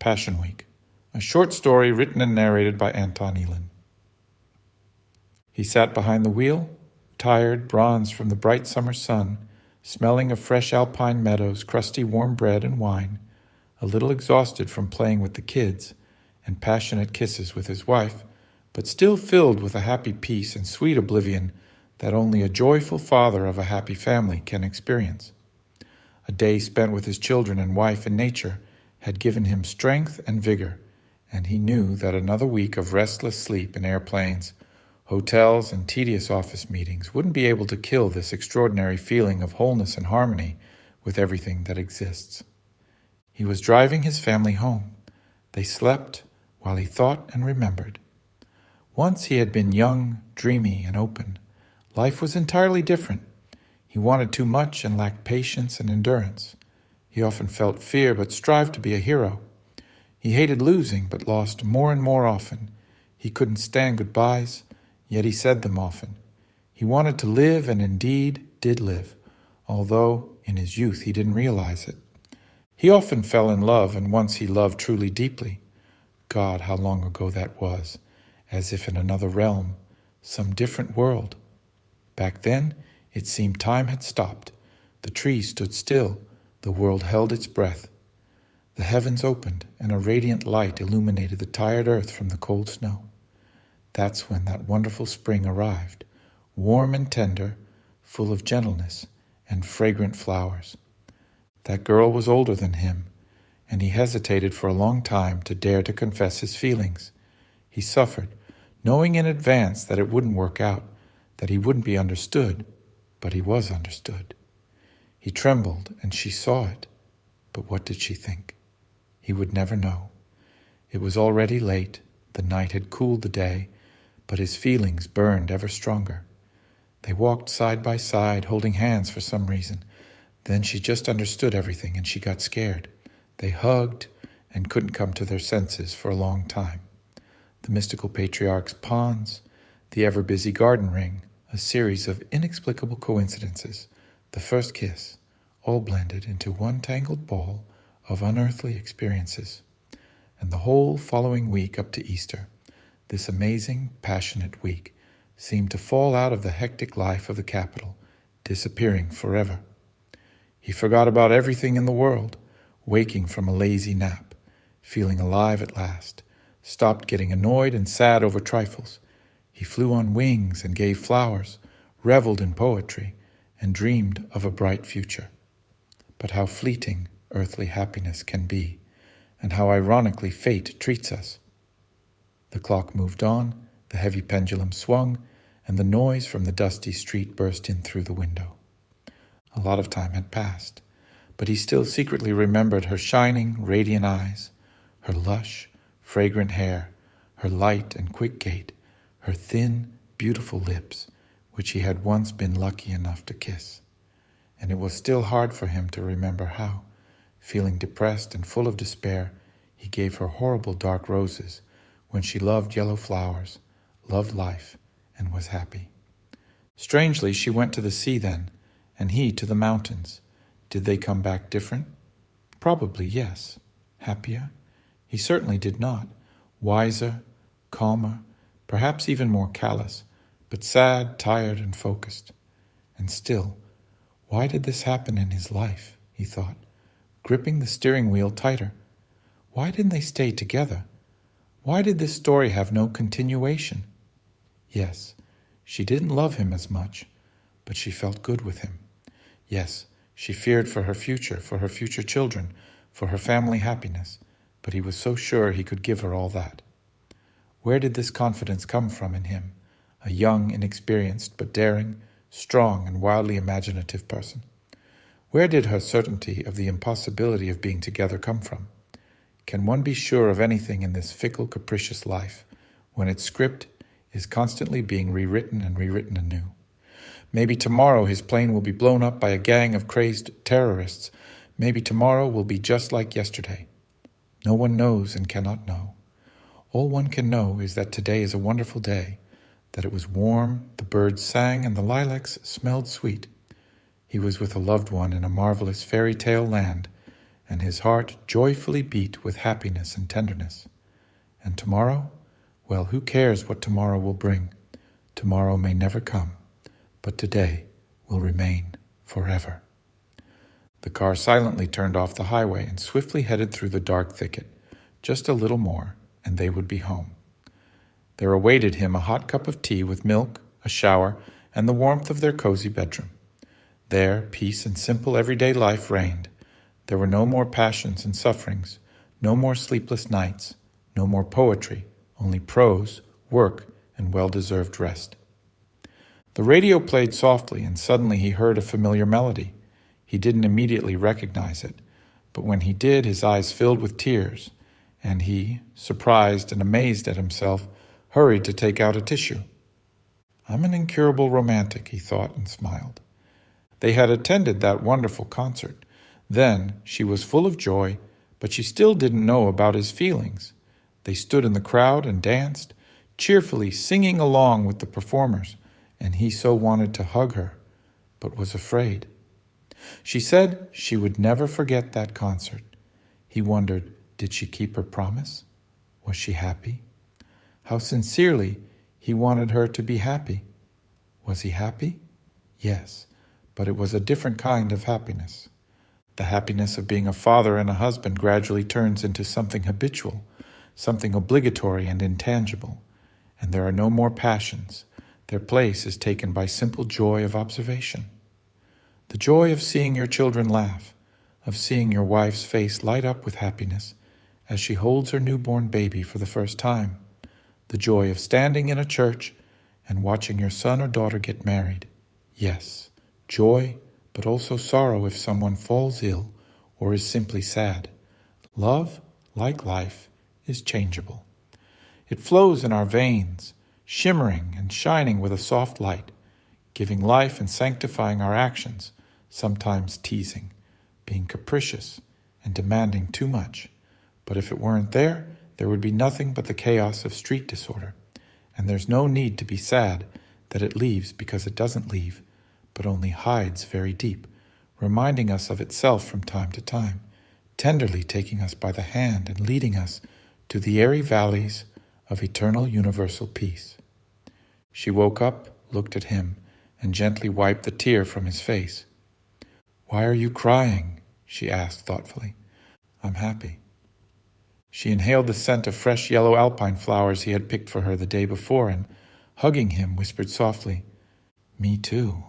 Passion Week, a short story written and narrated by Anton Elin. He sat behind the wheel, tired, bronzed from the bright summer sun, smelling of fresh alpine meadows, crusty warm bread and wine, a little exhausted from playing with the kids and passionate kisses with his wife, but still filled with a happy peace and sweet oblivion that only a joyful father of a happy family can experience. A day spent with his children and wife in nature had given him strength and vigor, and he knew that another week of restless sleep in airplanes, hotels, and tedious office meetings wouldn't be able to kill this extraordinary feeling of wholeness and harmony with everything that exists. He was driving his family home. They slept while he thought and remembered. Once he had been young, dreamy, and open. Life was entirely different. He wanted too much and lacked patience and endurance. He often felt fear but strived to be a hero. He hated losing but lost more and more often. He couldn't stand goodbyes, yet he said them often. He wanted to live and indeed did live, although in his youth he didn't realize it. He often fell in love, and once he loved truly deeply. God, how long ago that was, as if in another realm, some different world. Back then, it seemed time had stopped. The trees stood still. The world held its breath. The heavens opened, and a radiant light illuminated the tired earth from the cold snow. That's when that wonderful spring arrived, warm and tender, full of gentleness and fragrant flowers. That girl was older than him, and he hesitated for a long time to dare to confess his feelings. He suffered, knowing in advance that it wouldn't work out, that he wouldn't be understood, but he was understood. He trembled, and she saw it. But what did she think? He would never know. It was already late. The night had cooled the day, but his feelings burned ever stronger. They walked side by side, holding hands for some reason. Then she just understood everything, and she got scared. They hugged and couldn't come to their senses for a long time. The mystical patriarch's ponds, the ever-busy garden ring, a series of inexplicable coincidences, the first kiss, all blended into one tangled ball of unearthly experiences. And the whole following week up to Easter, this amazing, passionate week, seemed to fall out of the hectic life of the capital, disappearing forever. He forgot about everything in the world, waking from a lazy nap, feeling alive at last, stopped getting annoyed and sad over trifles. He flew on wings and gave flowers, reveled in poetry, and dreamed of a bright future. But how fleeting earthly happiness can be, and how ironically fate treats us. The clock moved on, the heavy pendulum swung, and the noise from the dusty street burst in through the window. A lot of time had passed, but he still secretly remembered her shining, radiant eyes, her lush, fragrant hair, her light and quick gait, her thin, beautiful lips, which he had once been lucky enough to kiss. And it was still hard for him to remember how, feeling depressed and full of despair, he gave her horrible dark roses when she loved yellow flowers, loved life, and was happy. Strangely, she went to the sea then, and he to the mountains. Did they come back different? Probably yes. Happier? He certainly did not. Wiser, calmer, perhaps even more callous, but sad, tired, and focused. And still, why did this happen in his life, he thought, gripping the steering wheel tighter? Why didn't they stay together? Why did this story have no continuation? Yes, she didn't love him as much, but she felt good with him. Yes, she feared for her future children, for her family happiness, but he was so sure he could give her all that. Where did this confidence come from in him, a young, inexperienced, but daring, strong, and wildly imaginative person? Where did her certainty of the impossibility of being together come from? Can one be sure of anything in this fickle, capricious life, when its script is constantly being rewritten and rewritten anew? Maybe tomorrow his plane will be blown up by a gang of crazed terrorists. Maybe tomorrow will be just like yesterday. No one knows and cannot know. All one can know is that today is a wonderful day, that it was warm, the birds sang, and the lilacs smelled sweet. He was with a loved one in a marvelous fairy tale land, and his heart joyfully beat with happiness and tenderness. And tomorrow? Well, who cares what tomorrow will bring? Tomorrow may never come, but today will remain forever. The car silently turned off the highway and swiftly headed through the dark thicket. Just a little more, and they would be home. There awaited him a hot cup of tea with milk, a shower, and the warmth of their cozy bedroom. There, peace and simple everyday life reigned. There were no more passions and sufferings, no more sleepless nights, no more poetry, only prose, work, and well-deserved rest. The radio played softly, and suddenly he heard a familiar melody. He didn't immediately recognize it, but when he did, his eyes filled with tears, and he, surprised and amazed at himself, hurried to take out a tissue. I'm an incurable romantic, he thought, and smiled. They had attended that wonderful concert. Then she was full of joy, but she still didn't know about his feelings. They stood in the crowd and danced, cheerfully singing along with the performers, and he so wanted to hug her, but was afraid. She said she would never forget that concert. He wondered, did she keep her promise? Was she happy? How sincerely he wanted her to be happy. Was he happy? Yes, but it was a different kind of happiness. The happiness of being a father and a husband gradually turns into something habitual, something obligatory and intangible, and there are no more passions. Their place is taken by simple joy of observation. The joy of seeing your children laugh, of seeing your wife's face light up with happiness as she holds her newborn baby for the first time. The joy of standing in a church and watching your son or daughter get married. Yes, joy, but also sorrow if someone falls ill or is simply sad. Love, like life, is changeable. It flows in our veins, shimmering and shining with a soft light, giving life and sanctifying our actions, sometimes teasing, being capricious and demanding too much. But if it weren't there would be nothing but the chaos of street disorder. And there's no need to be sad that it leaves, because it doesn't leave, but only hides very deep, reminding us of itself from time to time, tenderly taking us by the hand and leading us to the airy valleys of eternal universal peace. She woke up, looked at him, and gently wiped the tear from his face. "Why are you crying?" she asked thoughtfully. "I'm happy." She inhaled the scent of fresh yellow alpine flowers he had picked for her the day before, and, hugging him, whispered softly, "Me too."